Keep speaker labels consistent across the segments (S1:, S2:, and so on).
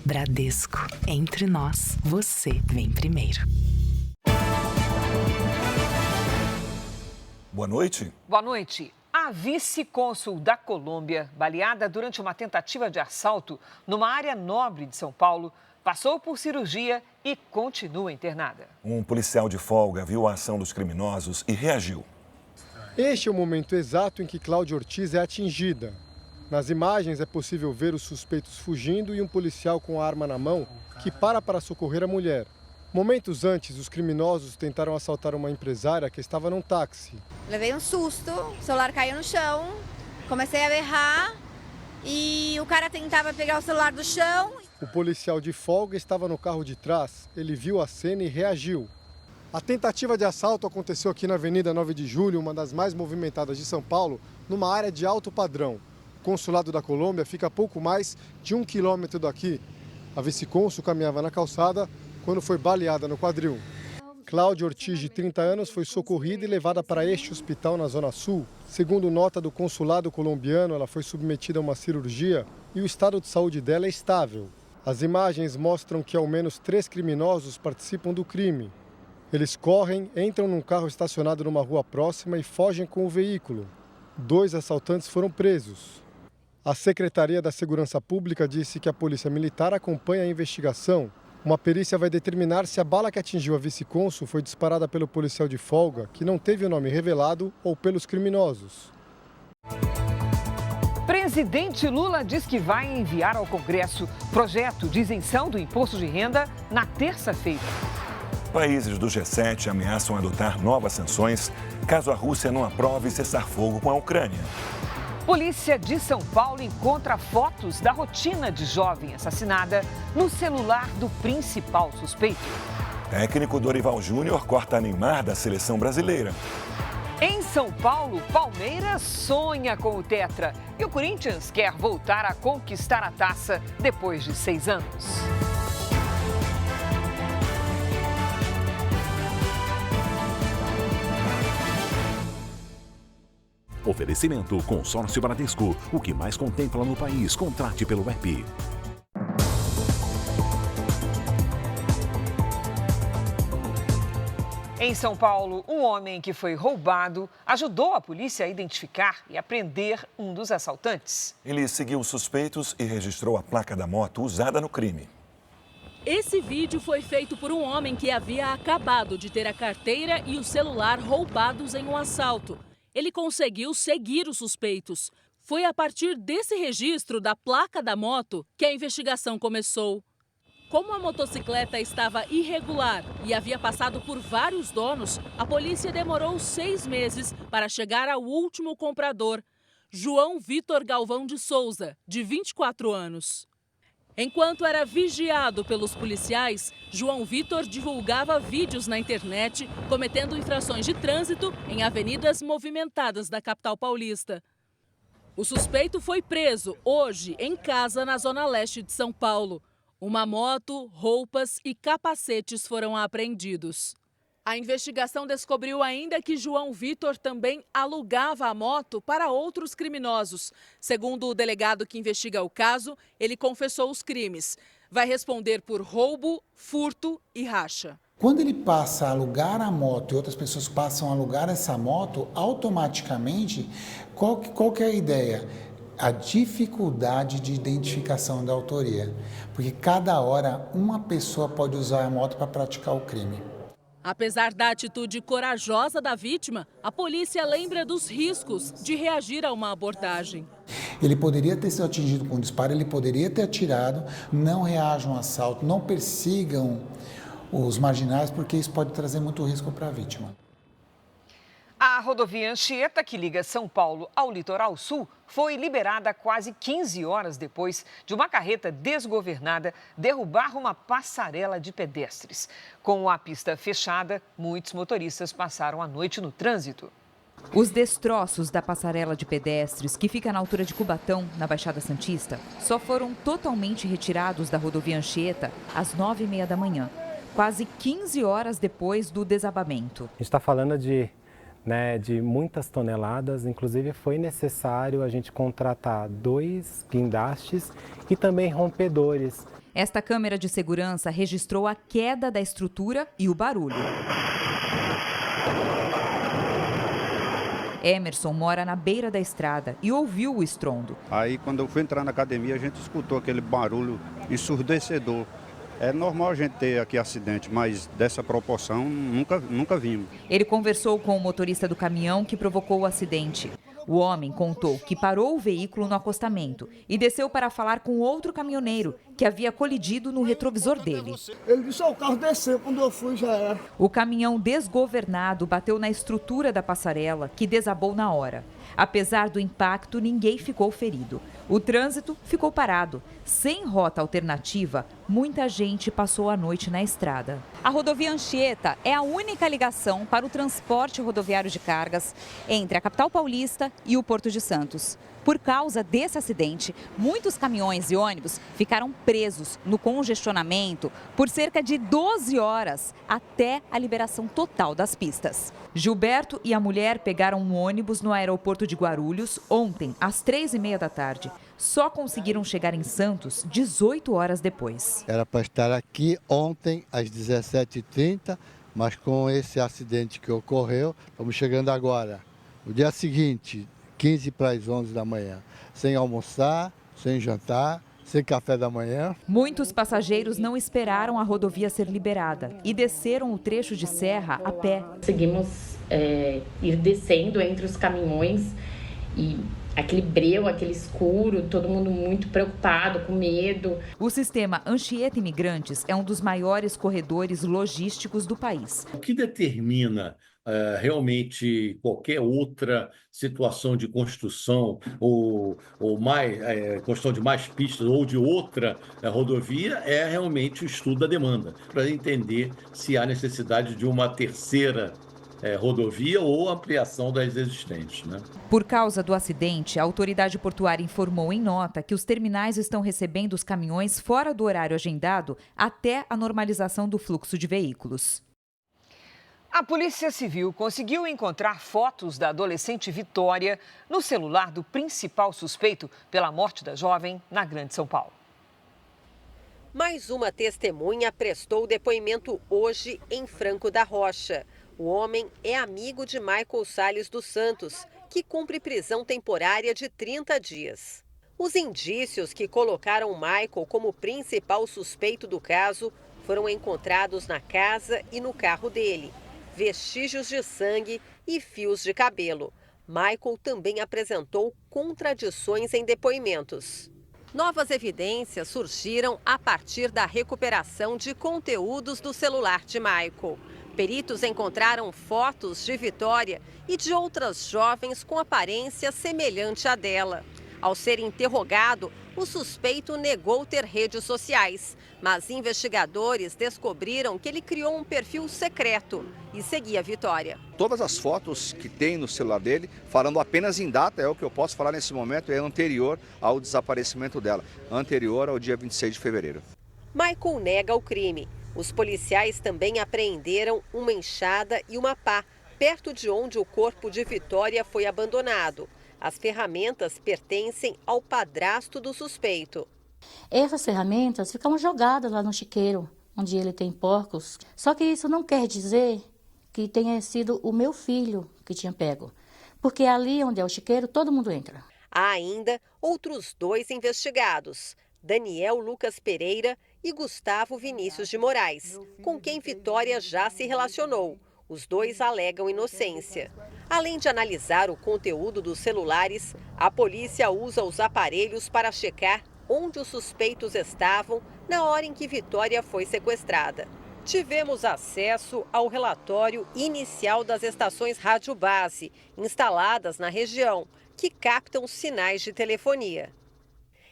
S1: Bradesco. Entre nós, você vem primeiro.
S2: Boa noite.
S3: Boa noite. A vice-cônsul da Colômbia, baleada durante uma tentativa de assalto numa área nobre de São Paulo, passou por cirurgia e continua internada.
S2: Um policial de folga viu a ação dos criminosos e reagiu.
S4: Este é o momento exato em que Cláudia Ortiz é atingida. Nas imagens é possível ver os suspeitos fugindo e um policial com a arma na mão que para socorrer a mulher. Momentos antes, os criminosos tentaram assaltar uma empresária que estava num táxi.
S5: Levei um susto, o celular caiu no chão, comecei a berrar e o cara tentava pegar o celular do chão.
S4: O policial de folga estava no carro de trás, ele viu a cena e reagiu. A tentativa de assalto aconteceu aqui na Avenida 9 de Julho, uma das mais movimentadas de São Paulo, numa área de alto padrão. O consulado da Colômbia fica a pouco mais de 1 quilômetro daqui. A vice-cônsul caminhava na calçada quando foi baleada no quadril. Cláudia Ortiz, de 30 anos, foi socorrida e levada para este hospital na Zona Sul. Segundo nota do consulado colombiano, ela foi submetida a uma cirurgia e o estado de saúde dela é estável. As imagens mostram que ao menos 3 criminosos participam do crime. Eles correm, entram num carro estacionado numa rua próxima e fogem com o veículo. 2 assaltantes foram presos. A Secretaria da Segurança Pública disse que a Polícia Militar acompanha a investigação. Uma perícia vai determinar se a bala que atingiu a vice-cônsul foi disparada pelo policial de folga, que não teve o nome revelado, ou pelos criminosos.
S3: Presidente Lula diz que vai enviar ao Congresso projeto de isenção do imposto de renda na terça-feira.
S2: Países do G7 ameaçam adotar novas sanções caso a Rússia não aprove cessar-fogo com a Ucrânia.
S3: Polícia de São Paulo encontra fotos da rotina de jovem assassinada no celular do principal suspeito.
S2: Técnico Dorival Júnior corta Neymar da seleção brasileira.
S3: Em São Paulo, Palmeiras sonha com o Tetra e o Corinthians quer voltar a conquistar a taça depois de 6 anos.
S6: Oferecimento Consórcio Bradesco. O que mais contempla no país, contrate pelo app.
S3: Em São Paulo, um homem que foi roubado ajudou a polícia a identificar e a prender um dos assaltantes.
S2: Ele seguiu os suspeitos e registrou a placa da moto usada no crime.
S7: Esse vídeo foi feito por um homem que havia acabado de ter a carteira e o celular roubados em um assalto. Ele conseguiu seguir os suspeitos. Foi a partir desse registro da placa da moto que a investigação começou. Como a motocicleta estava irregular e havia passado por vários donos, a polícia demorou 6 meses para chegar ao último comprador, João Vitor Galvão de Souza, de 24 anos. Enquanto era vigiado pelos policiais, João Vitor divulgava vídeos na internet cometendo infrações de trânsito em avenidas movimentadas da capital paulista. O suspeito foi preso hoje em casa na zona leste de São Paulo. Uma moto, roupas e capacetes foram apreendidos. A investigação descobriu ainda que João Vitor também alugava a moto para outros criminosos. Segundo o delegado que investiga o caso, ele confessou os crimes. Vai responder por roubo, furto e racha.
S8: Quando ele passa a alugar a moto e outras pessoas passam a alugar essa moto, automaticamente, qual que é a ideia? A dificuldade de identificação da autoria. Porque cada hora uma pessoa pode usar a moto para praticar o crime.
S7: Apesar da atitude corajosa da vítima, a polícia lembra dos riscos de reagir a uma abordagem.
S8: Ele poderia ter sido atingido com um disparo, ele poderia ter atirado, não reajam ao assalto, não persigam os marginais, porque isso pode trazer muito risco para a vítima.
S3: A rodovia Anchieta, que liga São Paulo ao litoral sul, foi liberada quase 15 horas depois de uma carreta desgovernada derrubar uma passarela de pedestres. Com a pista fechada, muitos motoristas passaram a noite no trânsito.
S9: Os destroços da passarela de pedestres, que fica na altura de Cubatão, na Baixada Santista, só foram totalmente retirados da rodovia Anchieta às 9h30 da manhã, quase 15 horas depois do desabamento.
S10: A gente está falando de né, de muitas toneladas. Inclusive foi necessário a gente contratar 2 guindastes e também rompedores.
S9: Esta câmera de segurança registrou a queda da estrutura e o barulho. Emerson mora na beira da estrada e ouviu o estrondo.
S11: Aí, quando eu fui entrar na academia, a gente escutou aquele barulho ensurdecedor. É normal a gente ter aqui acidente, mas dessa proporção nunca vimos.
S9: Ele conversou com o motorista do caminhão que provocou o acidente. O homem contou que parou o veículo no acostamento e desceu para falar com outro caminhoneiro que havia colidido no retrovisor dele.
S12: Ele disse, o carro desceu, quando eu fui já era.
S9: O caminhão desgovernado bateu na estrutura da passarela, que desabou na hora. Apesar do impacto, ninguém ficou ferido. O trânsito ficou parado. Sem rota alternativa, muita gente passou a noite na estrada. A rodovia Anchieta é a única ligação para o transporte rodoviário de cargas entre a capital paulista e o Porto de Santos. Por causa desse acidente, muitos caminhões e ônibus ficaram presos no congestionamento por cerca de 12 horas até a liberação total das pistas. Gilberto e a mulher pegaram um ônibus no aeroporto de Guarulhos ontem, às 3h30 da tarde. Só conseguiram chegar em Santos 18 horas depois.
S13: Era para estar aqui ontem às 17h30, mas com esse acidente que ocorreu, estamos chegando agora. No dia seguinte, 15 para as 11 da manhã, sem almoçar, sem jantar, sem café da manhã.
S9: Muitos passageiros não esperaram a rodovia ser liberada e desceram o trecho de serra a pé.
S14: Conseguimos ir descendo entre os caminhões e aquele breu, aquele escuro, todo mundo muito preocupado, com medo.
S9: O sistema Anchieta Imigrantes é um dos maiores corredores logísticos do país.
S15: O que determina realmente qualquer outra situação de construção ou construção de mais pistas ou de outra rodovia é realmente o estudo da demanda, para entender se há necessidade de uma terceira rodovia ou ampliação das existentes, né?
S9: Por causa do acidente, a autoridade portuária informou em nota que os terminais estão recebendo os caminhões fora do horário agendado até a normalização do fluxo de veículos.
S3: A Polícia Civil conseguiu encontrar fotos da adolescente Vitória no celular do principal suspeito pela morte da jovem na Grande São Paulo.
S16: Mais uma testemunha prestou depoimento hoje em Franco da Rocha. O homem é amigo de Michael Salles dos Santos, que cumpre prisão temporária de 30 dias. Os indícios que colocaram Michael como principal suspeito do caso foram encontrados na casa e no carro dele. Vestígios de sangue e fios de cabelo. Michael também apresentou contradições em depoimentos. Novas evidências surgiram a partir da recuperação de conteúdos do celular de Michael. Peritos encontraram fotos de Vitória e de outras jovens com aparência semelhante à dela. Ao ser interrogado, o suspeito negou ter redes sociais, mas investigadores descobriram que ele criou um perfil secreto e seguia Vitória.
S17: Todas as fotos que tem no celular dele, falando apenas em data, é o que eu posso falar nesse momento, é anterior ao desaparecimento dela, anterior ao dia 26 de fevereiro.
S16: Michael nega o crime. Os policiais também apreenderam uma enxada e uma pá, perto de onde o corpo de Vitória foi abandonado. As ferramentas pertencem ao padrasto do suspeito.
S18: Essas ferramentas ficam jogadas lá no chiqueiro, onde ele tem porcos. Só que isso não quer dizer que tenha sido o meu filho que tinha pego. Porque ali onde é o chiqueiro, todo mundo entra.
S16: Há ainda outros 2 investigados, Daniel Lucas Pereira e Gustavo Vinícius de Moraes, com quem Vitória já se relacionou. Os 2 alegam inocência. Além de analisar o conteúdo dos celulares, a polícia usa os aparelhos para checar onde os suspeitos estavam na hora em que Vitória foi sequestrada. Tivemos acesso ao relatório inicial das estações rádio base, instaladas na região, que captam sinais de telefonia.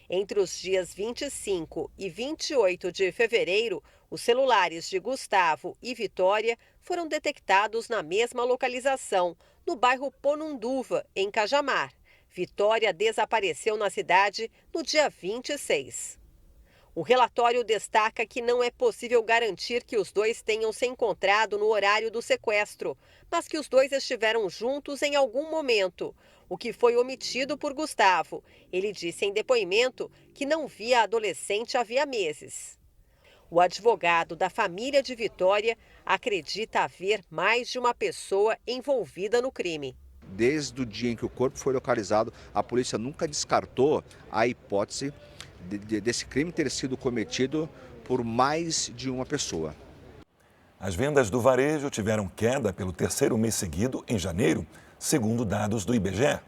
S16: Entre os dias 25 e 28 de fevereiro, os celulares de Gustavo e Vitória foram detectados na mesma localização, no bairro Ponunduva, em Cajamar. Vitória desapareceu na cidade no dia 26. O relatório destaca que não é possível garantir que os dois tenham se encontrado no horário do sequestro, mas que os dois estiveram juntos em algum momento, o que foi omitido por Gustavo. Ele disse em depoimento que não via a adolescente havia meses. O advogado da família de Vitória acredita haver mais de uma pessoa envolvida no crime.
S17: Desde o dia em que o corpo foi localizado, a polícia nunca descartou a hipótese desse crime ter sido cometido por mais de uma pessoa.
S2: As vendas do varejo tiveram queda pelo terceiro mês seguido, em janeiro, segundo dados do IBGE.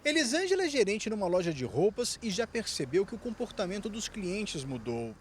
S19: Elisângela é gerente numa loja de roupas e já percebeu que o comportamento dos clientes mudou.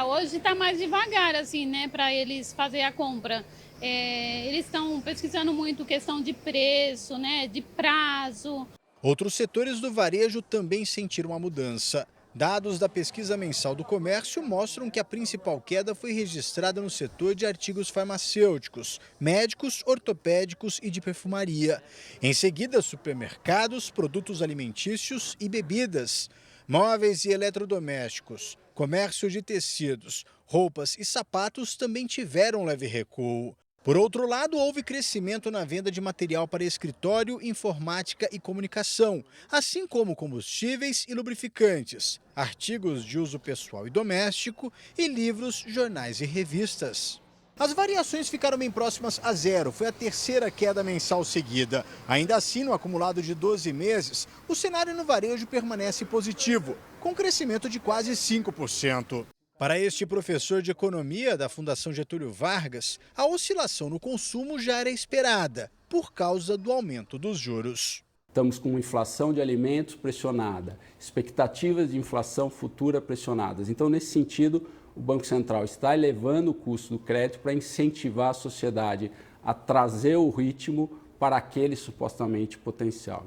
S20: Hoje está mais devagar, assim, né, para eles fazer a compra. Eles estão pesquisando muito questão de preço, né, de prazo.
S19: Outros setores do varejo também sentiram a mudança. Dados da pesquisa mensal do comércio mostram que a principal queda foi registrada no setor de artigos farmacêuticos, médicos, ortopédicos e de perfumaria. Em seguida, supermercados, produtos alimentícios e bebidas, móveis e eletrodomésticos, comércio de tecidos, roupas e sapatos também tiveram leve recuo. Por outro lado, houve crescimento na venda de material para escritório, informática e comunicação, assim como combustíveis e lubrificantes, artigos de uso pessoal e doméstico e livros, jornais e revistas. As variações ficaram bem próximas a zero, foi a terceira queda mensal seguida. Ainda assim, no acumulado de 12 meses, o cenário no varejo permanece positivo, com crescimento de quase 5%. Para este professor de economia da Fundação Getúlio Vargas, a oscilação no consumo já era esperada, por causa do aumento dos juros.
S21: Estamos com uma inflação de alimentos pressionada, expectativas de inflação futura pressionadas. Então, nesse sentido, o Banco Central está elevando o custo do crédito para incentivar a sociedade a trazer o ritmo para aquele supostamente potencial.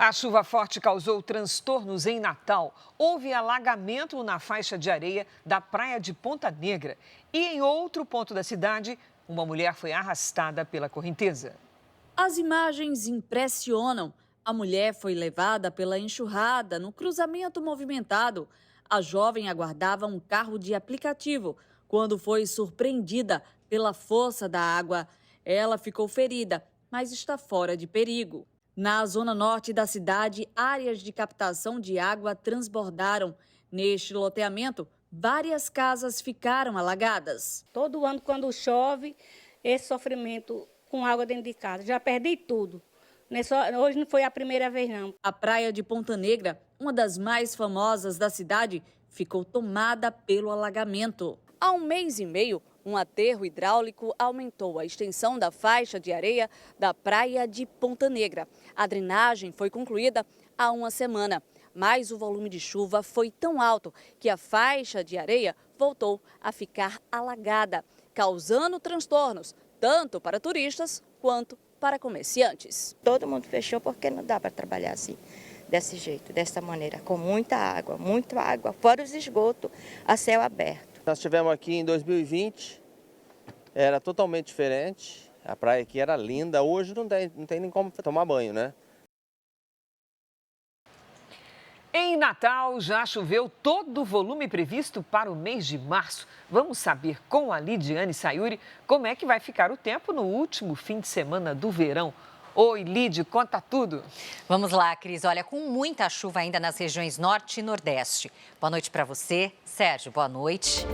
S3: A chuva forte causou transtornos em Natal. Houve alagamento na faixa de areia da praia de Ponta Negra. E em outro ponto da cidade, uma mulher foi arrastada pela correnteza.
S7: As imagens impressionam. A mulher foi levada pela enxurrada no cruzamento movimentado. A jovem aguardava um carro de aplicativo quando foi surpreendida pela força da água. Ela ficou ferida, mas está fora de perigo. Na zona norte da cidade, áreas de captação de água transbordaram. Neste loteamento, várias casas ficaram alagadas.
S22: Todo ano, quando chove, esse sofrimento com água dentro de casa. Já perdi tudo. Hoje não foi a primeira vez, não.
S7: A praia de Ponta Negra, uma das mais famosas da cidade, ficou tomada pelo alagamento. Há um mês e meio, um aterro hidráulico aumentou a extensão da faixa de areia da praia de Ponta Negra. A drenagem foi concluída há uma semana, mas o volume de chuva foi tão alto que a faixa de areia voltou a ficar alagada, causando transtornos tanto para turistas quanto para comerciantes.
S23: Todo mundo fechou porque não dá para trabalhar assim, desse jeito, dessa maneira, com muita água, fora os esgotos, a céu aberto.
S24: Nós estivemos aqui em 2020, era totalmente diferente, a praia aqui era linda, hoje não tem nem como tomar banho, né?
S3: Em Natal, já choveu todo o volume previsto para o mês de março. Vamos saber com a Lidiane Sayuri como é que vai ficar o tempo no último fim de semana do verão. Oi, Lid, conta tudo.
S25: Vamos lá, Cris. Olha, com muita chuva ainda nas regiões norte e nordeste. Boa noite para você. Sérgio, boa noite.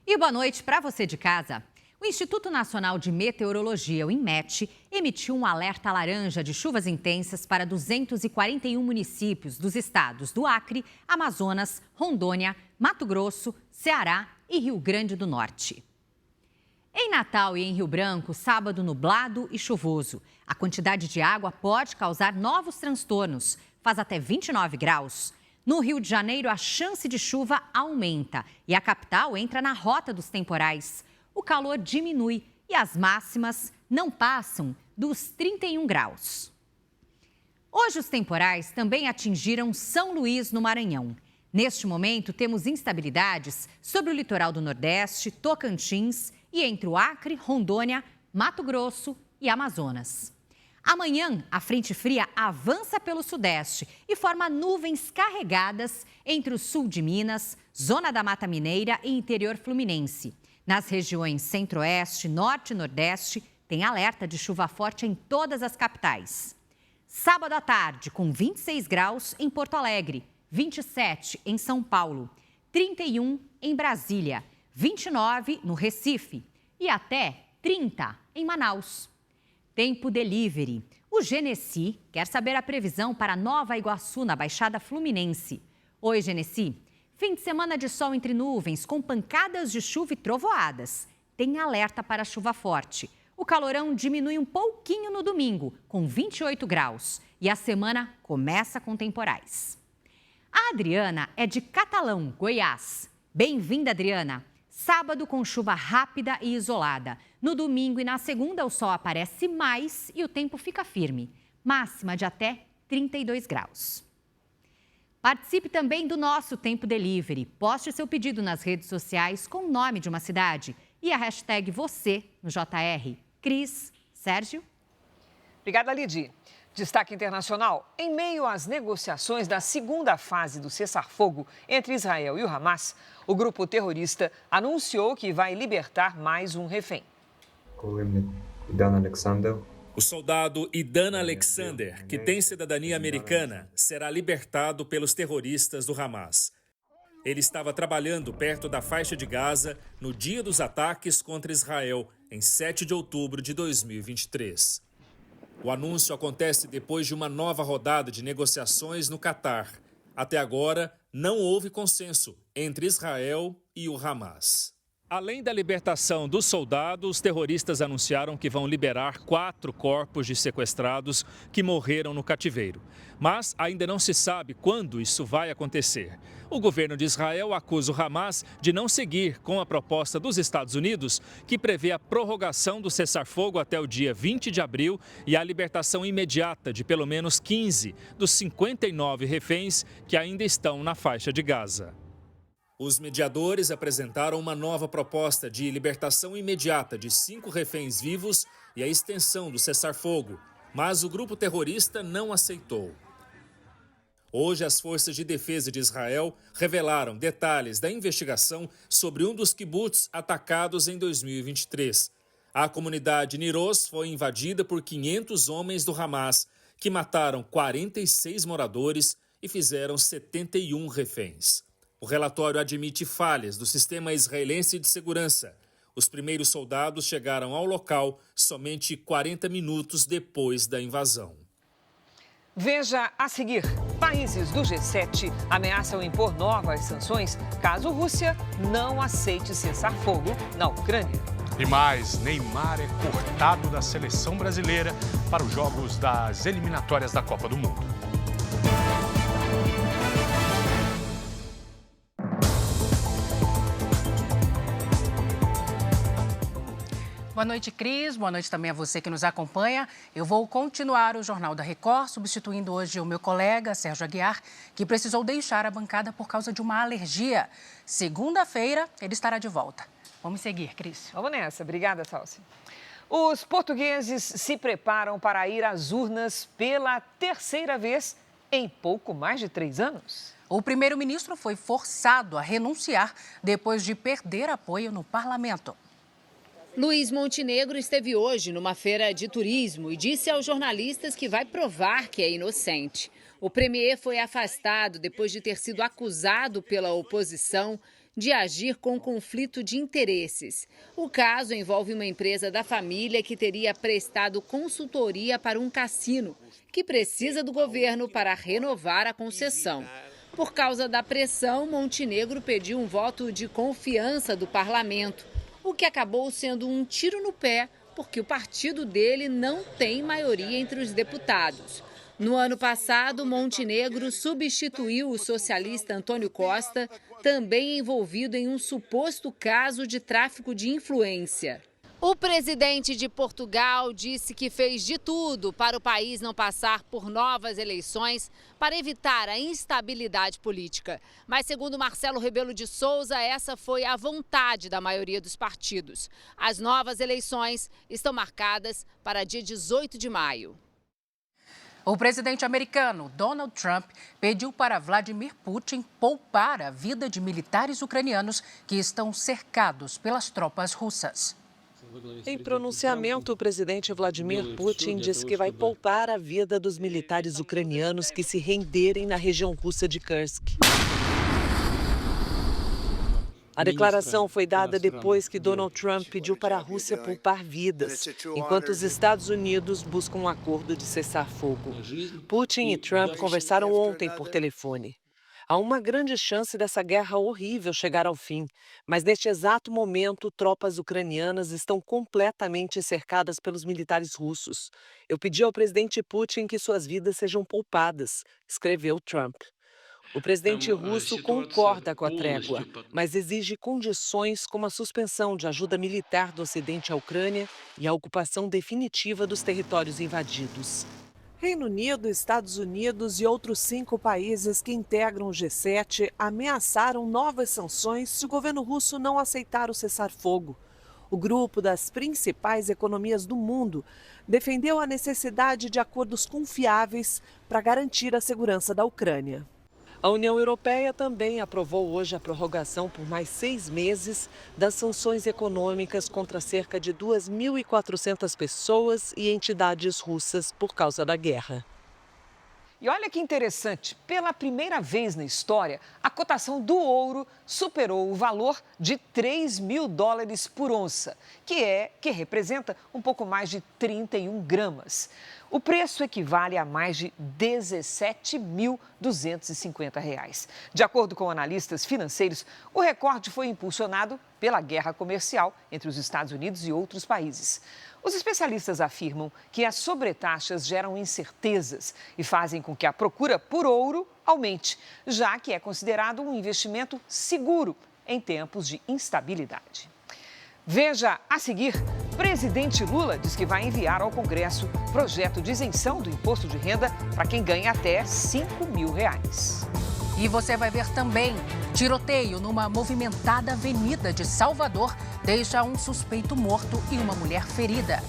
S25: E boa noite para você de casa. O Instituto Nacional de Meteorologia, o INMET, emitiu um alerta laranja de chuvas intensas para 241 municípios dos estados do Acre, Amazonas, Rondônia, Mato Grosso, Ceará e Rio Grande do Norte. Em Natal e em Rio Branco, sábado nublado e chuvoso. A quantidade de água pode causar novos transtornos. Faz até 29 graus. No Rio de Janeiro, a chance de chuva aumenta e a capital entra na rota dos temporais. O calor diminui e as máximas não passam dos 31 graus. Hoje, os temporais também atingiram São Luís, no Maranhão. Neste momento, temos instabilidades sobre o litoral do Nordeste, Tocantins e entre o Acre, Rondônia, Mato Grosso e Amazonas. Amanhã, a frente fria avança pelo sudeste e forma nuvens carregadas entre o sul de Minas, zona da Mata Mineira e interior fluminense. Nas regiões centro-oeste, norte e nordeste, tem alerta de chuva forte em todas as capitais. Sábado à tarde, com 26 graus em Porto Alegre, 27 em São Paulo, 31 em Brasília, 29 no Recife e até 30 em Manaus. Tempo delivery. O Genesi quer saber a previsão para Nova Iguaçu, na Baixada Fluminense. Oi, Genesi. Fim de semana de sol entre nuvens, com pancadas de chuva e trovoadas. Tem alerta para chuva forte. O calorão diminui um pouquinho no domingo, com 28 graus. E a semana começa com temporais. A Adriana é de Catalão, Goiás. Bem-vinda, Adriana. Sábado com chuva rápida e isolada. No domingo e na segunda o sol aparece mais e o tempo fica firme. Máxima de até 32 graus. Participe também do nosso Tempo Delivery. Poste seu pedido nas redes sociais com o nome de uma cidade e a hashtag você no JR. Cris, Sérgio.
S3: Obrigada, Lidy. Destaque internacional. Em meio às negociações da segunda fase do cessar-fogo entre Israel e o Hamas, o grupo terrorista anunciou que vai libertar mais um refém.
S1: O soldado Idan Alexander, que tem cidadania americana, será libertado pelos terroristas do Hamas. Ele estava trabalhando perto da faixa de Gaza no dia dos ataques contra Israel, em 7 de outubro de 2023. O anúncio acontece depois de uma nova rodada de negociações no Catar. Até agora, não houve consenso entre Israel e o Hamas. Além da libertação dos soldados, os terroristas anunciaram que vão liberar 4 corpos de sequestrados que morreram no cativeiro. Mas ainda não se sabe quando isso vai acontecer. O governo de Israel acusa o Hamas de não seguir com a proposta dos Estados Unidos, que prevê a prorrogação do cessar-fogo até o dia 20 de abril e a libertação imediata de pelo menos 15 dos 59 reféns que ainda estão na faixa de Gaza. Os mediadores apresentaram uma nova proposta de libertação imediata de 5 reféns vivos e a extensão do cessar-fogo, mas o grupo terrorista não aceitou. Hoje, as forças de defesa de Israel revelaram detalhes da investigação sobre um dos kibbutz atacados em 2023. A comunidade Niroz foi invadida por 500 homens do Hamas, que mataram 46 moradores e fizeram 71 reféns. O relatório admite falhas do sistema israelense de segurança. Os primeiros soldados chegaram ao local somente 40 minutos depois da invasão.
S3: Veja a seguir. Países do G7 ameaçam impor novas sanções caso a Rússia não aceite cessar-fogo na Ucrânia.
S4: E mais, Neymar é cortado da seleção brasileira para os jogos das eliminatórias da Copa do Mundo.
S5: Boa noite, Cris. Boa noite também a você que nos acompanha. Eu vou continuar o Jornal da Record, substituindo hoje o meu colega, Sérgio Aguiar, que precisou deixar a bancada por causa de uma alergia. Segunda-feira, ele estará de volta. Vamos seguir, Cris.
S3: Vamos nessa. Obrigada, Salsi. Os portugueses se preparam para ir às urnas pela terceira vez em pouco mais de 3 anos.
S5: O primeiro-ministro foi forçado a renunciar depois de perder apoio no parlamento.
S6: Luiz Montenegro esteve hoje numa feira de turismo e disse aos jornalistas que vai provar que é inocente. O premier foi afastado depois de ter sido acusado pela oposição de agir com conflito de interesses. O caso envolve uma empresa da família que teria prestado consultoria para um cassino, que precisa do governo para renovar a concessão. Por causa da pressão, Montenegro pediu um voto de confiança do parlamento, o que acabou sendo um tiro no pé, porque o partido dele não tem maioria entre os deputados. No ano passado, Montenegro substituiu o socialista Antônio Costa, também envolvido em um suposto caso de tráfico de influência. O presidente de Portugal disse que fez de tudo para o país não passar por novas eleições para evitar a instabilidade política. Mas, segundo Marcelo Rebelo de Sousa, essa foi a vontade da maioria dos partidos. As novas eleições estão marcadas para dia 18 de maio.
S5: O presidente americano Donald Trump pediu para Vladimir Putin poupar a vida de militares ucranianos que estão cercados pelas tropas russas.
S8: Em pronunciamento, o presidente Vladimir Putin disse que vai poupar a vida dos militares ucranianos que se renderem na região russa de Kursk. A declaração foi dada depois que Donald Trump pediu para a Rússia poupar vidas, enquanto os Estados Unidos buscam um acordo de cessar-fogo. Putin e Trump conversaram ontem por telefone. Há uma grande chance dessa guerra horrível chegar ao fim, mas neste exato momento, tropas ucranianas estão completamente cercadas pelos militares russos. Eu pedi ao presidente Putin que suas vidas sejam poupadas, escreveu Trump. O presidente russo concorda com a trégua, mas exige condições como a suspensão de ajuda militar do Ocidente à Ucrânia e a ocupação definitiva dos territórios invadidos. Reino Unido, Estados Unidos e outros 5 países que integram o G7 ameaçaram novas sanções se o governo russo não aceitar o cessar-fogo. O grupo das principais economias do mundo defendeu a necessidade de acordos confiáveis para garantir a segurança da Ucrânia. A União Europeia também aprovou hoje a prorrogação por mais 6 meses das sanções econômicas contra cerca de 2.400 pessoas e entidades russas por causa da guerra.
S3: E olha que interessante, pela primeira vez na história, a cotação do ouro superou o valor de $3.000 por onça, que representa um pouco mais de 31 gramas. O preço equivale a mais de R$ 17.250. De acordo com analistas financeiros, o recorde foi impulsionado pela guerra comercial entre os Estados Unidos e outros países. Os especialistas afirmam que as sobretaxas geram incertezas e fazem com que a procura por ouro aumente, já que é considerado um investimento seguro em tempos de instabilidade. Veja a seguir, presidente Lula diz que vai enviar ao Congresso projeto de isenção do imposto de renda para quem ganha até R$ 5.000.
S5: E você vai ver também, tiroteio numa movimentada avenida de Salvador deixa um suspeito morto e uma mulher ferida.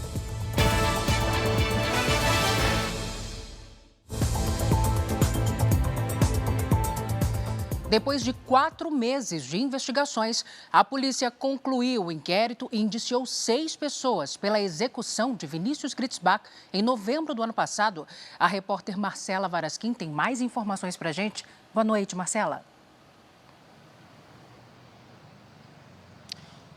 S5: Depois de 4 meses de investigações, a polícia concluiu o inquérito e indiciou 6 pessoas pela execução de Vinícius Gritzbach em novembro do ano passado. A repórter Marcela Varasquim tem mais informações para a gente. Boa noite, Marcela.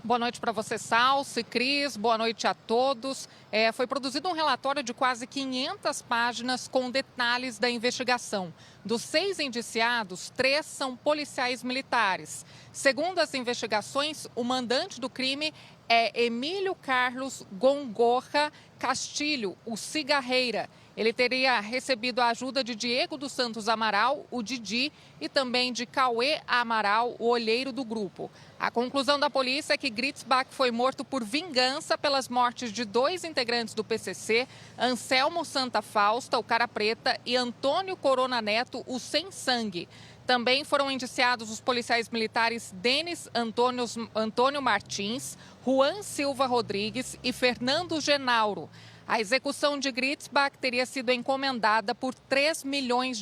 S10: Boa noite para você, Salsi, Cris, boa noite a todos. Foi produzido um relatório de quase 500 páginas com detalhes da investigação. Dos 6 indiciados, 3 são policiais militares. Segundo as investigações, o mandante do crime é Emílio Carlos Gongorra Castilho, o cigarreira. Ele teria recebido a ajuda de Diego dos Santos Amaral, o Didi, e também de Cauê Amaral, o olheiro do grupo. A conclusão da polícia é que Gritzbach foi morto por vingança pelas mortes de 2 integrantes do PCC, Anselmo Santa Fausta, o Cara Preta, e Antônio Corona Neto, o Sem Sangue. Também foram indiciados os policiais militares Denis Antônio Martins, Juan Silva Rodrigues e Fernando Genauro. A execução de Gritzbach teria sido encomendada por R$3 milhões.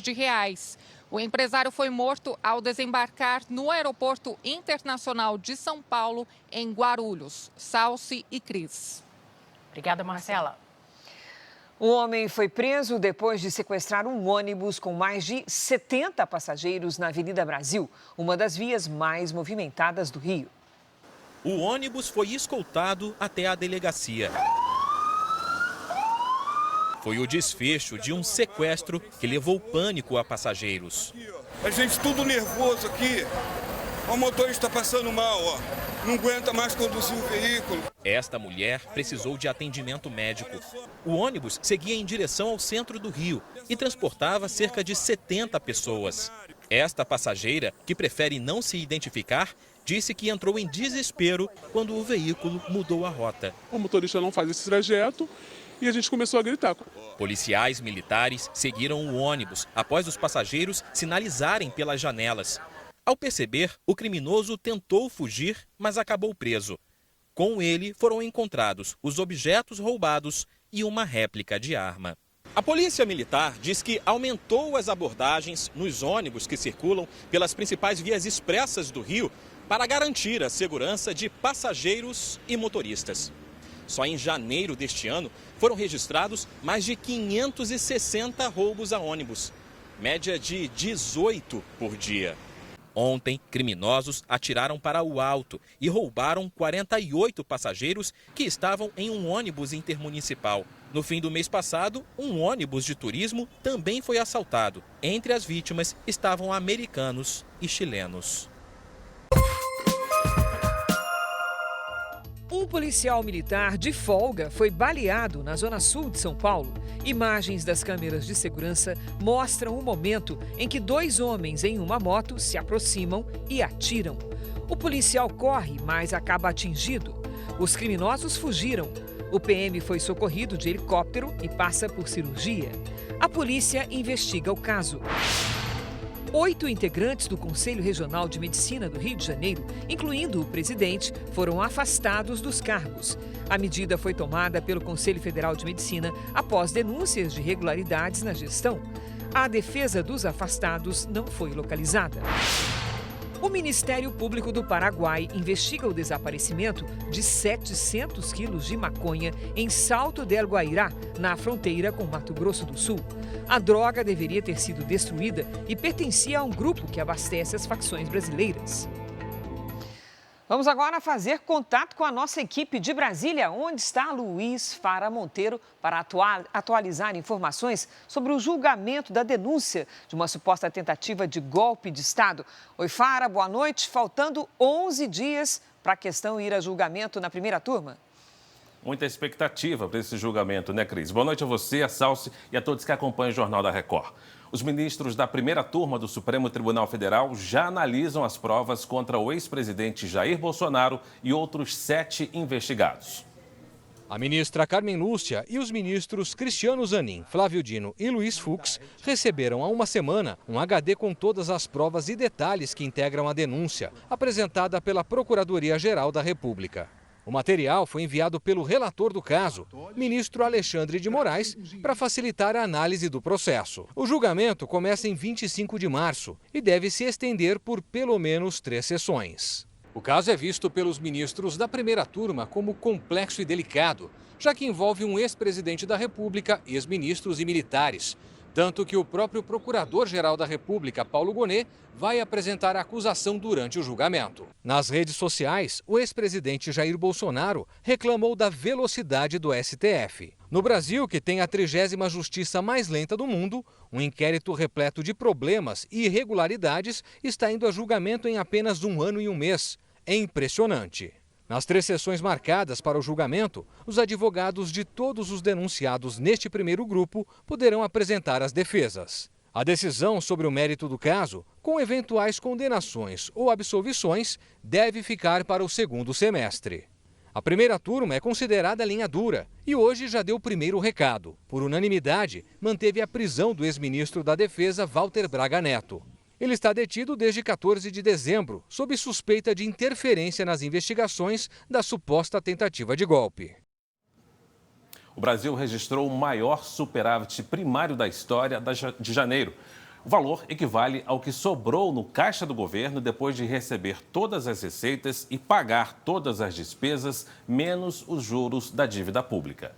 S10: O empresário foi morto ao desembarcar no Aeroporto Internacional de São Paulo, em Guarulhos. Salsi e Cris.
S5: Obrigada, Marcela.
S3: O homem foi preso depois de sequestrar um ônibus com mais de 70 passageiros na Avenida Brasil, uma das vias mais movimentadas do Rio.
S11: O ônibus foi escoltado até a delegacia. Foi o desfecho de um sequestro que levou pânico a passageiros.
S12: A gente tudo nervoso aqui. O motorista está passando mal, ó. Não aguenta mais conduzir o veículo.
S11: Esta mulher precisou de atendimento médico. O ônibus seguia em direção ao centro do Rio e transportava cerca de 70 pessoas. Esta passageira, que prefere não se identificar, disse que entrou em desespero quando o veículo mudou a rota.
S13: O motorista não faz esse trajeto e a gente começou a gritar.
S11: Policiais militares seguiram o ônibus após os passageiros sinalizarem pelas janelas. Ao perceber, o criminoso tentou fugir, mas acabou preso. Com ele foram encontrados os objetos roubados e uma réplica de arma. A Polícia Militar diz que aumentou as abordagens nos ônibus que circulam pelas principais vias expressas do Rio para garantir a segurança de passageiros e motoristas. Só em janeiro deste ano foram registrados mais de 560 roubos a ônibus, média de 18 por dia. Ontem, criminosos atiraram para o alto e roubaram 48 passageiros que estavam em um ônibus intermunicipal. No fim do mês passado, um ônibus de turismo também foi assaltado. Entre as vítimas estavam americanos e chilenos.
S3: Um policial militar de folga foi baleado na zona sul de São Paulo. Imagens das câmeras de segurança mostram o momento em que 2 homens em uma moto se aproximam e atiram. O policial corre, mas acaba atingido. Os criminosos fugiram. O PM foi socorrido de helicóptero e passa por cirurgia. A polícia investiga o caso. 8 integrantes do Conselho Regional de Medicina do Rio de Janeiro, incluindo o presidente, foram afastados dos cargos. A medida foi tomada pelo Conselho Federal de Medicina após denúncias de irregularidades na gestão. A defesa dos afastados não foi localizada. O Ministério Público do Paraguai investiga o desaparecimento de 700 quilos de maconha em Salto del Guairá, na fronteira com Mato Grosso do Sul. A droga deveria ter sido destruída e pertencia a um grupo que abastece as facções brasileiras. Vamos agora fazer contato com a nossa equipe de Brasília, onde está Luiz Fara Monteiro, para atualizar informações sobre o julgamento da denúncia de uma suposta tentativa de golpe de Estado. Oi, Fara, boa noite. Faltando 11 dias para a questão ir a julgamento na primeira turma.
S9: Muita expectativa para esse julgamento, né, Cris? Boa noite a você, a Salsi e a todos que acompanham o Jornal da Record. Os ministros da primeira turma do Supremo Tribunal Federal já analisam as provas contra o ex-presidente Jair Bolsonaro e outros 7 investigados.
S14: A ministra Carmen Lúcia e os ministros Cristiano Zanin, Flávio Dino e Luiz Fux receberam há uma semana um HD com todas as provas e detalhes que integram a denúncia, apresentada pela Procuradoria-Geral da República. O material foi enviado pelo relator do caso, ministro Alexandre de Moraes, para facilitar a análise do processo. O julgamento começa em 25 de março e deve se estender por pelo menos 3 sessões. O caso é visto pelos ministros da primeira turma como complexo e delicado, já que envolve um ex-presidente da República, ex-ministros e militares. Tanto que o próprio Procurador-Geral da República, Paulo Gonet, vai apresentar a acusação durante o julgamento. Nas redes sociais, o ex-presidente Jair Bolsonaro reclamou da velocidade do STF. No Brasil, que tem a 30ª justiça mais lenta do mundo, um inquérito repleto de problemas e irregularidades está indo a julgamento em apenas 1 ano e 1 mês. É impressionante. Nas 3 sessões marcadas para o julgamento, os advogados de todos os denunciados neste primeiro grupo poderão apresentar as defesas. A decisão sobre o mérito do caso, com eventuais condenações ou absolvições, deve ficar para o segundo semestre. A primeira turma é considerada linha dura e hoje já deu o primeiro recado. Por unanimidade, manteve a prisão do ex-ministro da Defesa, Walter Braga Neto. Ele está detido desde 14 de dezembro, sob suspeita de interferência nas investigações da suposta tentativa de golpe.
S9: O Brasil registrou o maior superávit primário da história de janeiro. O valor equivale ao que sobrou no caixa do governo depois de receber todas as receitas e pagar todas as despesas, menos os juros da dívida pública.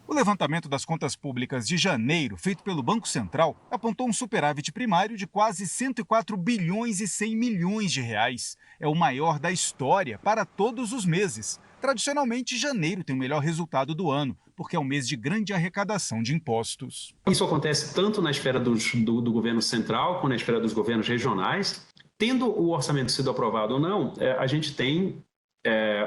S15: O levantamento das contas públicas de janeiro, feito pelo Banco Central, apontou um superávit primário de quase 104 bilhões e 100 milhões de reais. É o maior da história para todos os meses. Tradicionalmente, janeiro tem o melhor resultado do ano, porque é um mês de grande arrecadação de impostos.
S16: Isso acontece tanto na esfera do governo central, quanto na esfera dos governos regionais. Tendo o orçamento sido aprovado ou não, a gente tem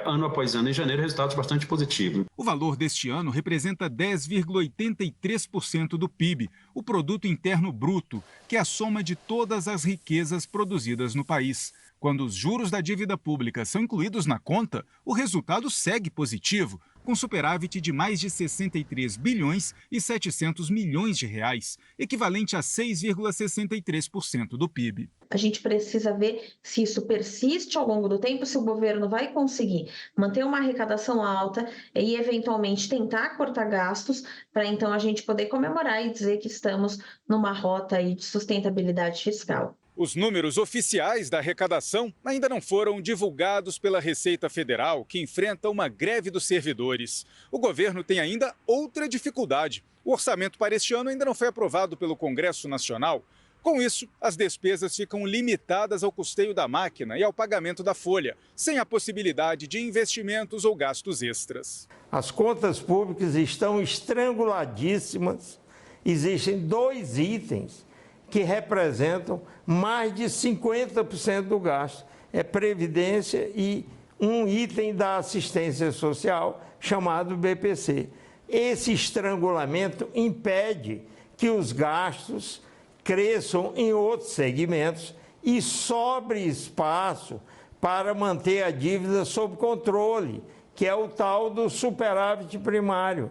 S16: ano após ano, em janeiro, resultados bastante positivos.
S15: O valor deste ano representa 10,83% do PIB, o Produto Interno Bruto, que é a soma de todas as riquezas produzidas no país. Quando os juros da dívida pública são incluídos na conta, o resultado segue positivo. com superávit de mais de 63 bilhões e 700 milhões de reais, equivalente a 6,63% do PIB.
S2: A gente precisa ver se isso persiste ao longo do tempo, se o governo vai conseguir manter uma arrecadação alta e, eventualmente, tentar cortar gastos, para então a gente poder comemorar e dizer que estamos numa rota aí de sustentabilidade fiscal.
S15: Os números oficiais da arrecadação ainda não foram divulgados pela Receita Federal, que enfrenta uma greve dos servidores. O governo tem ainda outra dificuldade. O orçamento para este ano ainda não foi aprovado pelo Congresso Nacional. Com isso, as despesas ficam limitadas ao custeio da máquina e ao pagamento da folha, sem a possibilidade de investimentos ou gastos extras.
S17: As contas públicas estão estranguladíssimas. Existem 2 itens que representam mais de 50% do gasto. É previdência e um item da assistência social chamado BPC. Esse estrangulamento impede que os gastos cresçam em outros segmentos e sobre espaço para manter a dívida sob controle, que é o tal do superávit primário.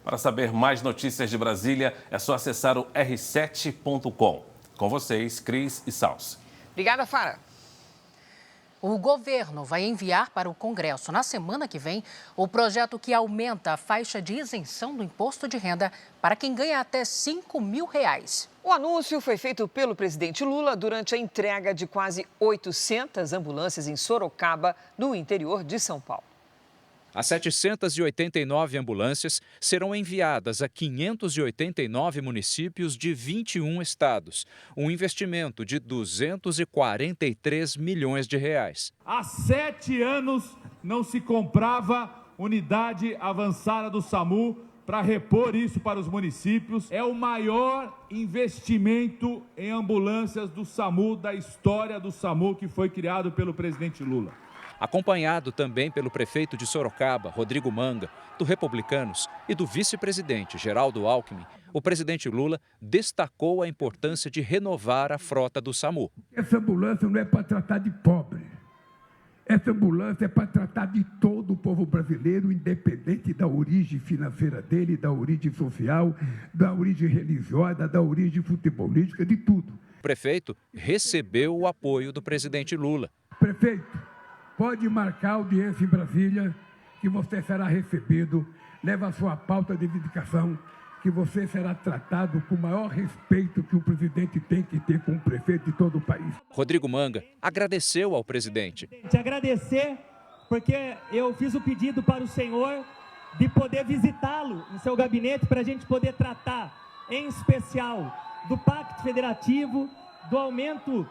S9: Para saber mais notícias de Brasília, é só acessar o r7.com. Com vocês, Cris e Salsi.
S3: Obrigada, Fara.
S5: O governo vai enviar para o Congresso, na semana que vem, o projeto que aumenta a faixa de isenção do imposto de renda para quem ganha até R$ 5.000.
S3: O anúncio foi feito pelo presidente Lula durante a entrega de quase 800 ambulâncias em Sorocaba, no interior de São Paulo.
S18: As 789 ambulâncias serão enviadas a 589 municípios de 21 estados, um investimento de 243 milhões de reais.
S19: Há 7 anos não se comprava unidade avançada do SAMU para repor isso para os municípios. É o maior investimento em ambulâncias do SAMU, da história do SAMU, que foi criado pelo presidente Lula.
S18: Acompanhado também pelo prefeito de Sorocaba, Rodrigo Manga, do Republicanos e do vice-presidente Geraldo Alckmin, o presidente Lula destacou a importância de renovar a frota do SAMU.
S20: Essa ambulância não é para tratar de pobre. Essa ambulância é para tratar de todo o povo brasileiro, independente da origem financeira dele, da origem social, da origem religiosa, da origem futebolística, de tudo.
S18: O prefeito recebeu o apoio do presidente Lula.
S20: Prefeito, pode marcar audiência em Brasília, que você será recebido, leva a sua pauta de dedicação, que você será tratado com o maior respeito que o presidente tem que ter com o prefeito de todo o país.
S18: Rodrigo Manga agradeceu ao presidente.
S26: Agradecer porque eu fiz o pedido para o senhor de poder visitá-lo no seu gabinete para a gente poder tratar, em especial, do Pacto Federativo, do aumento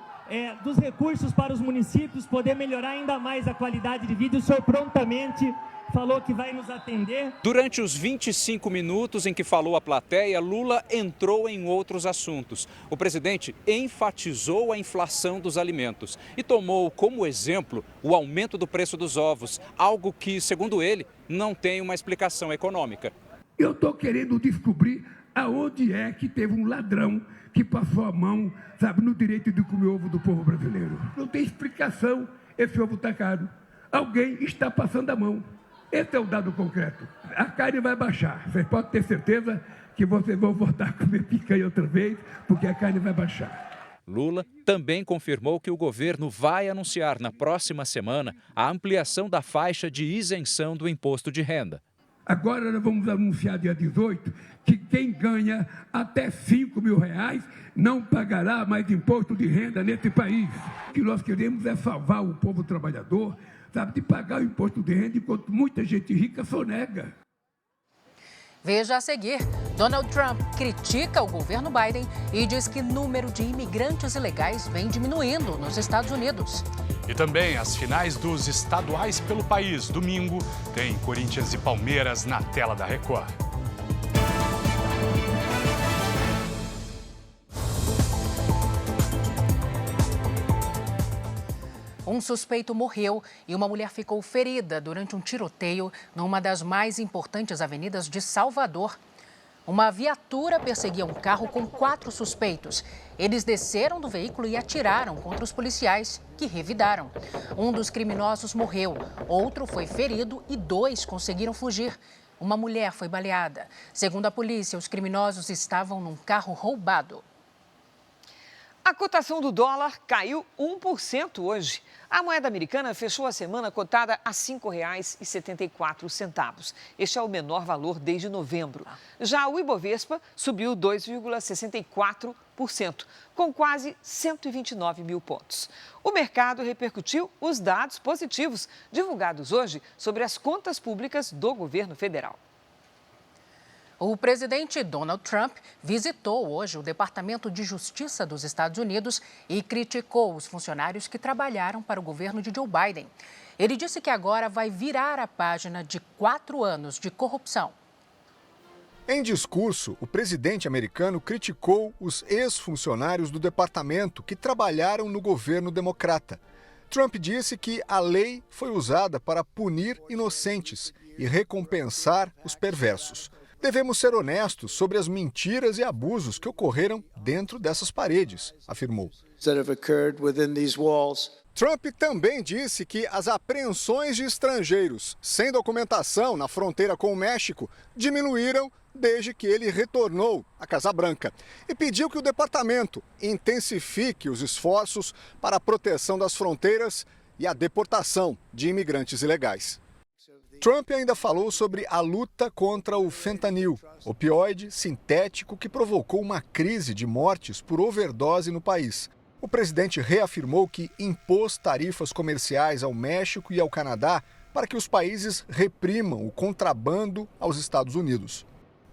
S26: dos recursos para os municípios, poder melhorar ainda mais a qualidade de vida. O senhor prontamente falou que vai nos atender.
S18: Durante os 25 minutos em que falou à plateia, Lula entrou em outros assuntos. O presidente enfatizou a inflação dos alimentos e tomou como exemplo o aumento do preço dos ovos, algo que, segundo ele, não tem uma explicação econômica.
S20: Eu estou querendo descobrir aonde é que teve um ladrão que passou a mão, sabe, no direito de comer ovo do povo brasileiro. Não tem explicação, esse ovo está caro. Alguém está passando a mão. Esse é o dado concreto. A carne vai baixar. Vocês podem ter certeza que vocês vão voltar a comer picanha outra vez, porque a carne vai baixar.
S18: Lula também confirmou que o governo vai anunciar na próxima semana a ampliação da faixa de isenção do imposto de renda.
S20: Agora nós vamos anunciar dia 18 que quem ganha até R$ 5.000 não pagará mais imposto de renda nesse país. O que nós queremos é salvar o povo trabalhador, sabe, de pagar o imposto de renda, enquanto muita gente rica sonega.
S5: Veja a seguir, Donald Trump critica o governo Biden e diz que o número de imigrantes ilegais vem diminuindo nos Estados Unidos.
S4: E também as finais dos estaduais pelo país. Domingo tem Corinthians e Palmeiras na tela da Record.
S5: Um suspeito morreu e uma mulher ficou ferida durante um tiroteio numa das mais importantes avenidas de Salvador. Uma viatura perseguia um carro com 4 suspeitos. Eles desceram do veículo e atiraram contra os policiais, que revidaram. Um dos criminosos morreu, outro foi ferido e 2 conseguiram fugir. Uma mulher foi baleada. Segundo a polícia, os criminosos estavam num carro roubado.
S3: A cotação do dólar caiu 1% hoje. A moeda americana fechou a semana cotada a R$ 5,74. Este é o menor valor desde novembro. Já o Ibovespa subiu 2,64%, com quase 129 mil pontos. O mercado repercutiu os dados positivos divulgados hoje sobre as contas públicas do governo federal.
S5: O presidente Donald Trump visitou hoje o Departamento de Justiça dos Estados Unidos e criticou os funcionários que trabalharam para o governo de Joe Biden. Ele disse que agora vai virar a página de 4 anos de corrupção.
S7: Em discurso, o presidente americano criticou os ex-funcionários do departamento que trabalharam no governo democrata. Trump disse que a lei foi usada para punir inocentes e recompensar os perversos. Devemos ser honestos sobre as mentiras e abusos que ocorreram dentro dessas paredes, afirmou. Trump também disse que as apreensões de estrangeiros sem documentação na fronteira com o México diminuíram desde que ele retornou à Casa Branca e pediu que o departamento intensifique os esforços para a proteção das fronteiras e a deportação de imigrantes ilegais. Trump ainda falou sobre a luta contra o fentanil, opioide sintético que provocou uma crise de mortes por overdose no país. O presidente reafirmou que impôs tarifas comerciais ao México e ao Canadá para que os países reprimam o contrabando aos Estados Unidos.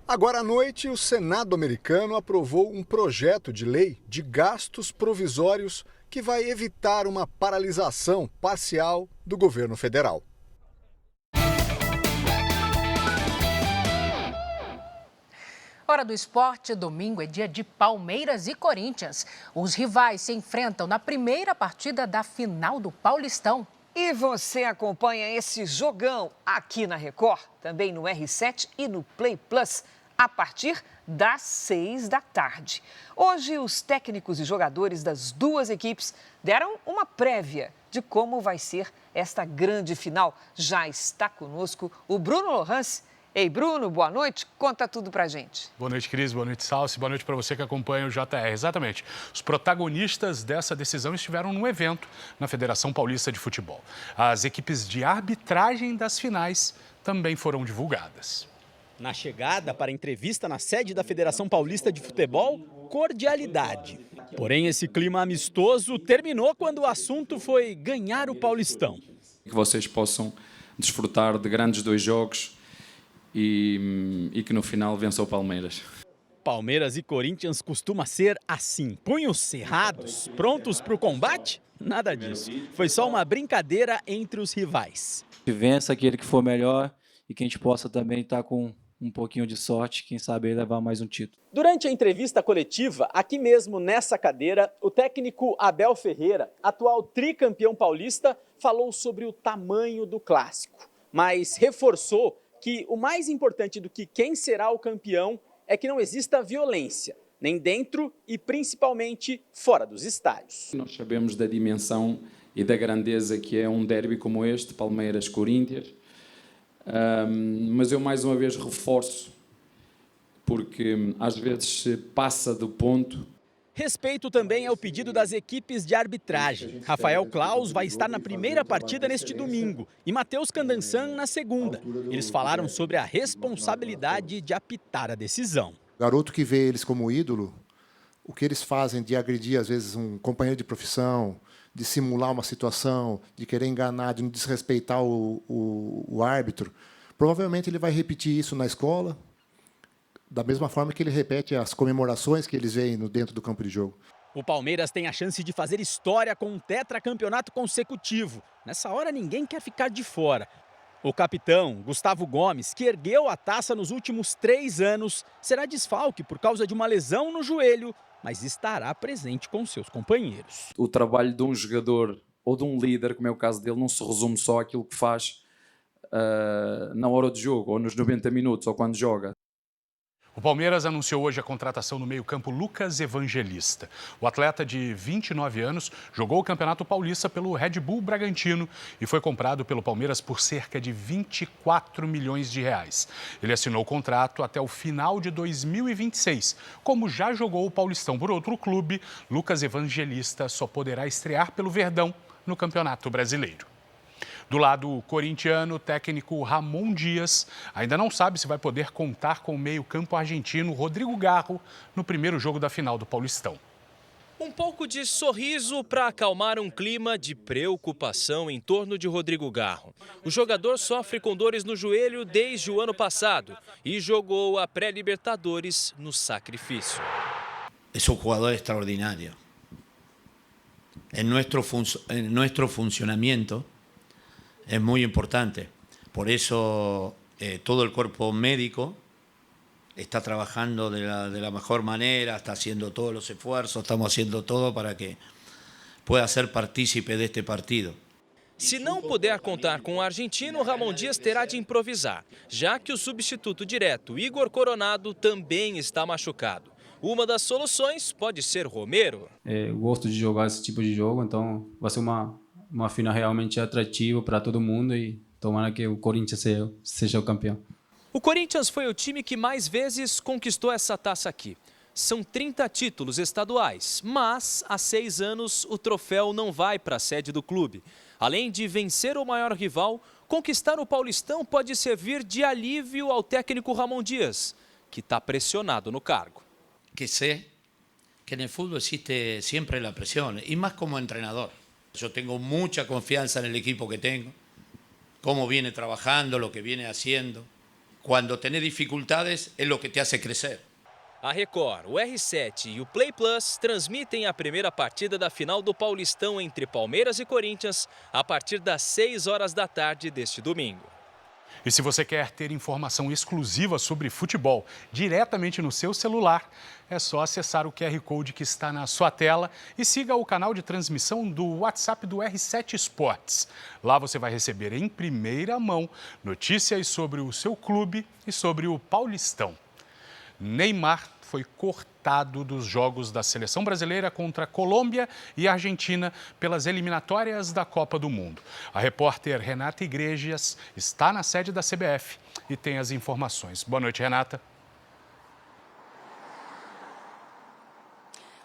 S7: Agora à noite, o Senado americano aprovou um projeto de lei de gastos provisórios que vai evitar uma paralisação parcial do governo federal.
S5: Hora do esporte, domingo é dia de Palmeiras e Corinthians. Os rivais se enfrentam na primeira partida da final do Paulistão.
S3: E você acompanha esse jogão aqui na Record, também no R7 e no Play Plus, a partir das 6 da tarde. Hoje, os técnicos e jogadores das duas equipes deram uma prévia de como vai ser esta grande final. Já está conosco o Bruno Lohans. Ei, Bruno, boa noite. Conta tudo pra gente.
S4: Boa noite, Cris. Boa noite, Salsi. Boa noite para você que acompanha o JR. Exatamente. Os protagonistas dessa decisão estiveram num evento na Federação Paulista de Futebol. As equipes de arbitragem das finais também foram divulgadas.
S21: Na chegada para a entrevista na sede da Federação Paulista de Futebol, cordialidade. Porém, esse clima amistoso terminou quando o assunto foi ganhar o Paulistão.
S22: Que vocês possam desfrutar de grandes 2 jogos e que no final vença o Palmeiras.
S21: Palmeiras e Corinthians costuma ser assim, punhos cerrados, prontos para o combate? Nada disso. Foi só uma brincadeira entre os rivais.
S23: Que vença aquele que for melhor e que a gente possa também estar com um pouquinho de sorte, quem sabe levar mais um título.
S21: Durante a entrevista coletiva, aqui mesmo nessa cadeira, o técnico Abel Ferreira, atual tricampeão paulista, falou sobre o tamanho do clássico, mas reforçou que o mais importante do que quem será o campeão é que não exista violência, nem dentro e principalmente fora dos estádios.
S22: Nós sabemos da dimensão e da grandeza que é um derby como este, Palmeiras-Corinthians, mas eu mais uma vez reforço, porque às vezes se passa do ponto.
S21: Respeito também ao pedido das equipes de arbitragem. Rafael Claus vai estar na primeira partida neste domingo e Matheus Candansan na segunda. Eles falaram sobre a responsabilidade de apitar a decisão.
S24: O garoto que vê eles como ídolo, o que eles fazem de agredir às vezes um companheiro de profissão, de simular uma situação, de querer enganar, de não desrespeitar o árbitro, provavelmente ele vai repetir isso na escola, da mesma forma que ele repete as comemorações que eles veem dentro do campo de jogo.
S21: O Palmeiras tem a chance de fazer história com um tetracampeonato consecutivo. Nessa hora ninguém quer ficar de fora. O capitão, Gustavo Gomes, que ergueu a taça nos últimos 3 anos, será desfalque por causa de uma lesão no joelho, mas estará presente com seus companheiros.
S22: O trabalho de um jogador ou de um líder, como é o caso dele, não se resume só àquilo que faz na hora de jogo, ou nos 90 minutos, ou quando joga.
S4: O Palmeiras anunciou hoje a contratação no meio-campo Lucas Evangelista. O atleta de 29 anos jogou o Campeonato Paulista pelo Red Bull Bragantino e foi comprado pelo Palmeiras por cerca de 24 milhões de reais. Ele assinou o contrato até o final de 2026. Como já jogou o Paulistão por outro clube, Lucas Evangelista só poderá estrear pelo Verdão no Campeonato Brasileiro. Do lado corintiano, o técnico Ramon Dias ainda não sabe se vai poder contar com o meio-campo argentino Rodrigo Garro no primeiro jogo da final do Paulistão.
S1: Um pouco de sorriso para acalmar um clima de preocupação em torno de Rodrigo Garro. O jogador sofre com dores no joelho desde o ano passado e jogou a pré-Libertadores no sacrifício.
S6: É um jogador extraordinário. Em nosso funcionamento es muy importante. Por eso todo el cuerpo médico está trabajando de la mejor manera, está haciendo todos los esfuerzos, estamos haciendo todo para que pueda ser partícipe de este partido.
S1: Se não puder contar com o argentino, Ramon Dias terá de improvisar, já que o substituto direto, Igor Coronado, também está machucado. Uma das soluções pode ser Romero.
S23: Eu gosto de jogar esse tipo de jogo, então vai ser uma final realmente atrativa para todo mundo e tomara que o Corinthians seja o campeão.
S1: O Corinthians foi o time que mais vezes conquistou essa taça aqui. São 30 títulos estaduais, mas há 6 anos o troféu não vai para a sede do clube. Além de vencer o maior rival, conquistar o Paulistão pode servir de alívio ao técnico Ramon Dias, que está pressionado no cargo.
S6: Que sé que en el fútbol existe siempre la presión, y más como entrenador. Yo tengo mucha confianza en el equipo que tengo, cómo viene trabajando, lo que viene haciendo. Cuando tenés dificultades es lo que te hace crecer.
S1: A Record, o R7 e o Play Plus transmitem a primeira partida da final do Paulistão entre Palmeiras e Corinthians a partir das 6 horas da tarde deste domingo.
S4: E se você quer ter informação exclusiva sobre futebol diretamente no seu celular, é só acessar o QR Code que está na sua tela e siga o canal de transmissão do WhatsApp do R7 Esportes. Lá você vai receber em primeira mão notícias sobre o seu clube e sobre o Paulistão. Neymar foi cortado dos jogos da seleção brasileira contra Colômbia e Argentina pelas eliminatórias da Copa do Mundo. A repórter Renata Iglesias está na sede da CBF e tem as informações. Boa noite, Renata.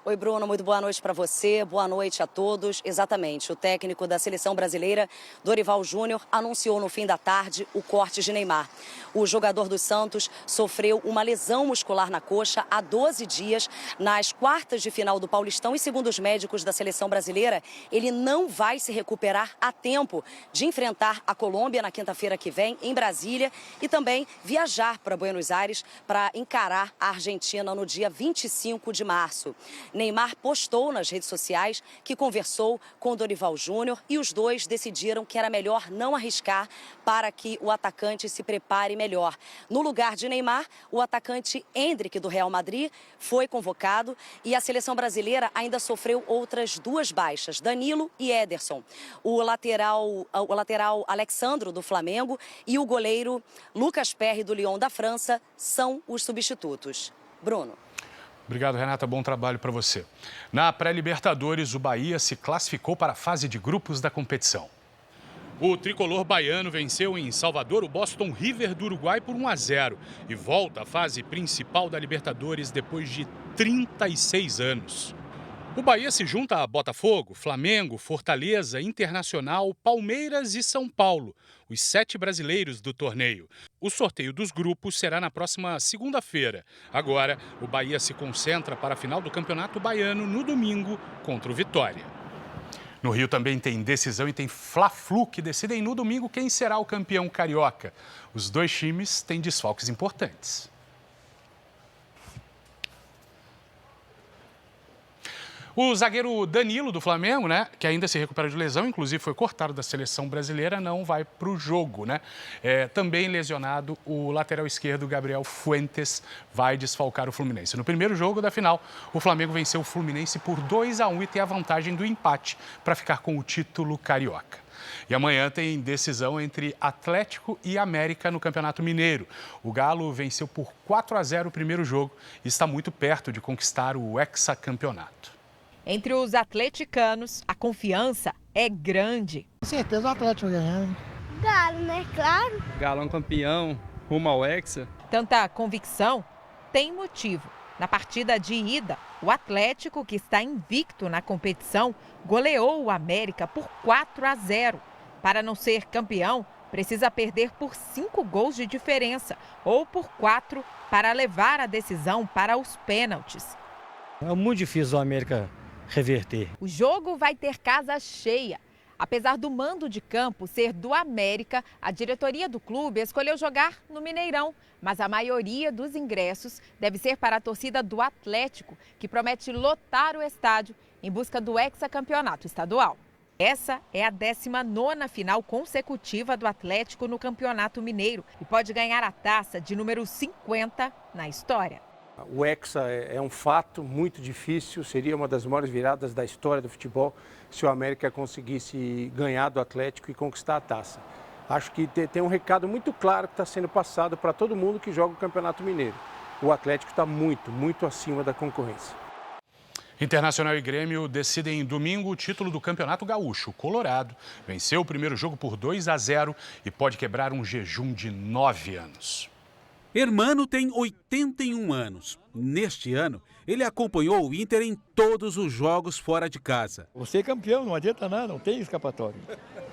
S8: Oi, Bruno, muito boa noite para você, boa noite a todos. Exatamente, o técnico da seleção brasileira, Dorival Júnior, anunciou no fim da tarde o corte de Neymar. O jogador do Santos sofreu uma lesão muscular na coxa há 12 dias nas quartas de final do Paulistão e, segundo os médicos da seleção brasileira, ele não vai se recuperar a tempo de enfrentar a Colômbia na quinta-feira que vem em Brasília e também viajar para Buenos Aires para encarar a Argentina no dia 25 de março. Neymar postou nas redes sociais que conversou com Dorival Júnior e os dois decidiram que era melhor não arriscar para que o atacante se prepare melhor. No lugar de Neymar, o atacante Endrick, do Real Madrid, foi convocado e a seleção brasileira ainda sofreu outras 2 baixas, Danilo e Ederson. O lateral Alexandro, do Flamengo, e o goleiro Lucas Perry, do Lyon da França, são os substitutos. Bruno.
S4: Obrigado, Renata. Bom trabalho para você. Na pré-Libertadores, o Bahia se classificou para a fase de grupos da competição. O tricolor baiano venceu em Salvador o Boston River do Uruguai por 1-0 e volta à fase principal da Libertadores depois de 36 anos. O Bahia se junta a Botafogo, Flamengo, Fortaleza, Internacional, Palmeiras e São Paulo, os 7 brasileiros do torneio. O sorteio dos grupos será na próxima segunda-feira. Agora, o Bahia se concentra para a final do Campeonato Baiano no domingo contra o Vitória. No Rio também tem decisão e tem Fla-Flu, que decidem no domingo quem será o campeão carioca. Os 2 times têm desfalques importantes. O zagueiro Danilo, do Flamengo, que ainda se recupera de lesão, inclusive foi cortado da seleção brasileira, não vai para o jogo, também lesionado, o lateral esquerdo, Gabriel Fuentes, vai desfalcar o Fluminense. No primeiro jogo da final, o Flamengo venceu o Fluminense por 2-1 e tem a vantagem do empate para ficar com o título carioca. E amanhã tem decisão entre Atlético e América no Campeonato Mineiro. O Galo venceu por 4-0 o primeiro jogo e está muito perto de conquistar o hexacampeonato.
S10: Entre os atleticanos, a confiança é grande.
S11: Com certeza o Atlético vai ganhar, né?
S12: Galo, né? Claro.
S13: Galão campeão, rumo ao Hexa.
S10: Tanta convicção tem motivo. Na partida de ida, o Atlético, que está invicto na competição, goleou o América por 4-0. Para não ser campeão, precisa perder por 5 gols de diferença ou por 4 para levar a decisão para os pênaltis.
S14: É muito difícil o América reverter.
S10: O jogo vai ter casa cheia. Apesar do mando de campo ser do América, a diretoria do clube escolheu jogar no Mineirão. Mas a maioria dos ingressos deve ser para a torcida do Atlético, que promete lotar o estádio em busca do hexacampeonato estadual. Essa é a 19ª final consecutiva do Atlético no Campeonato Mineiro e pode ganhar a taça de número 50 na história.
S25: O Hexa é um fato muito difícil, seria uma das maiores viradas da história do futebol se o América conseguisse ganhar do Atlético e conquistar a taça. Acho que tem um recado muito claro que está sendo passado para todo mundo que joga o Campeonato Mineiro. O Atlético está muito acima da concorrência.
S4: Internacional e Grêmio decidem domingo o título do Campeonato Gaúcho. O Colorado venceu o primeiro jogo por 2-0 e pode quebrar um jejum de 9 anos.
S27: Hermano tem 81 anos. Neste ano, ele acompanhou o Inter em todos os jogos fora de casa.
S14: Você é campeão, não adianta nada, não tem escapatório.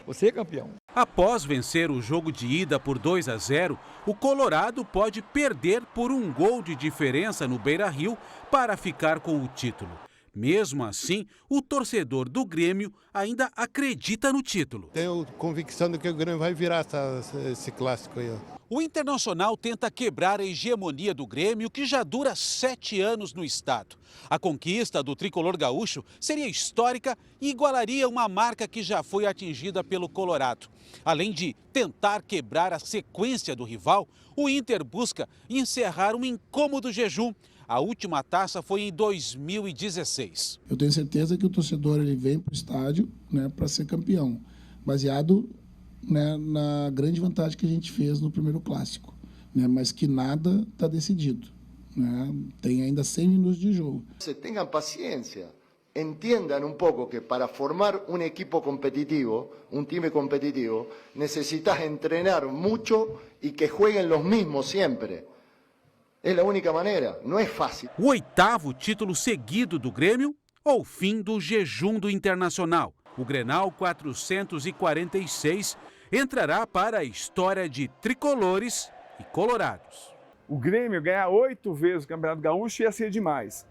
S14: Você é campeão.
S27: Após vencer o jogo de ida por 2-0, o Colorado pode perder por 1 gol de diferença no Beira-Rio para ficar com o título. Mesmo assim, o torcedor do Grêmio ainda acredita no título.
S28: Tenho convicção de que o Grêmio vai virar esse clássico aí.
S27: O Internacional tenta quebrar a hegemonia do Grêmio, que já dura 7 anos no estado. A conquista do tricolor gaúcho seria histórica e igualaria uma marca que já foi atingida pelo Colorado. Além de tentar quebrar a sequência do rival, o Inter busca encerrar um incômodo jejum. A última taça foi em 2016.
S29: Eu tenho certeza que o torcedor ele vem para o estádio, né, para ser campeão, baseado, né, na grande vantagem que a gente fez no primeiro clássico, né, mas que nada está decidido, né, tem ainda 100 minutos de jogo.
S30: Tenham paciência, entendam um pouco que para formar um equipo competitivo, um time competitivo, necessitas treinar muito e que jueguen os mesmos sempre. É a única maneira, não é fácil.
S27: O 8º título seguido do Grêmio ou fim do jejum do Internacional. O Grenal 446 entrará para a história de tricolores e colorados.
S31: O Grêmio ganhar 8 vezes o Campeonato Gaúcho ia ser demais.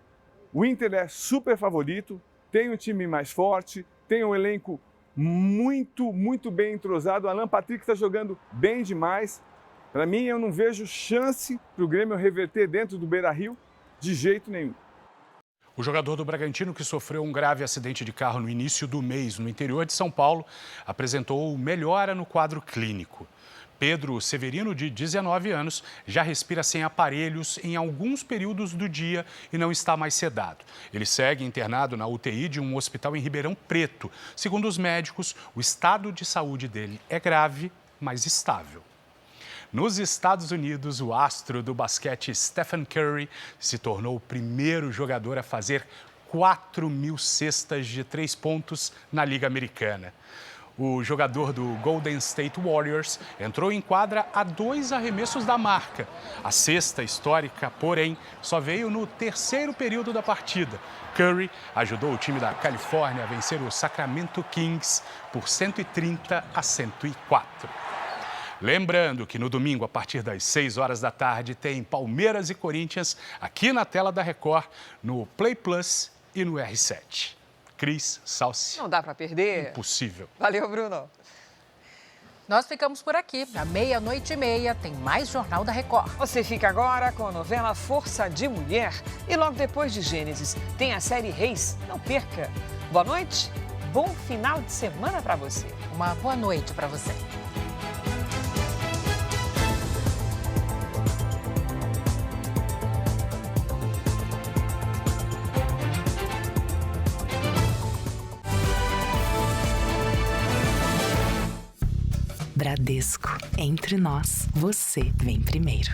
S31: O Inter é super favorito, tem um time mais forte, tem um elenco muito bem entrosado. O Alan Patrick está jogando bem demais. Para mim, eu não vejo chance para o Grêmio reverter dentro do Beira-Rio de jeito nenhum.
S4: O jogador do Bragantino, que sofreu um grave acidente de carro no início do mês no interior de São Paulo, apresentou melhora no quadro clínico. Pedro Severino, de 19 anos, já respira sem aparelhos em alguns períodos do dia e não está mais sedado. Ele segue internado na UTI de um hospital em Ribeirão Preto. Segundo os médicos, o estado de saúde dele é grave, mas estável. Nos Estados Unidos, o astro do basquete Stephen Curry se tornou o primeiro jogador a fazer 4.000 cestas de 3 pontos na Liga Americana. O jogador do Golden State Warriors entrou em quadra a 2 arremessos da marca. A cesta histórica, porém, só veio no 3º período da partida. Curry ajudou o time da Califórnia a vencer o Sacramento Kings por 130-104. Lembrando que no domingo, a partir das 6 horas da tarde, tem Palmeiras e Corinthians aqui na tela da Record, no Play Plus e no R7. Cris, Salsi.
S3: Não dá para perder.
S4: Impossível.
S3: Valeu, Bruno.
S5: Nós ficamos por aqui. À 00:30 tem mais Jornal da Record.
S3: Você fica agora com a novela Força de Mulher. E logo depois de Gênesis, tem a série Reis. Não perca. Boa noite, bom final de semana para você.
S5: Uma boa noite para você.
S2: Bradesco. Entre nós, você vem primeiro.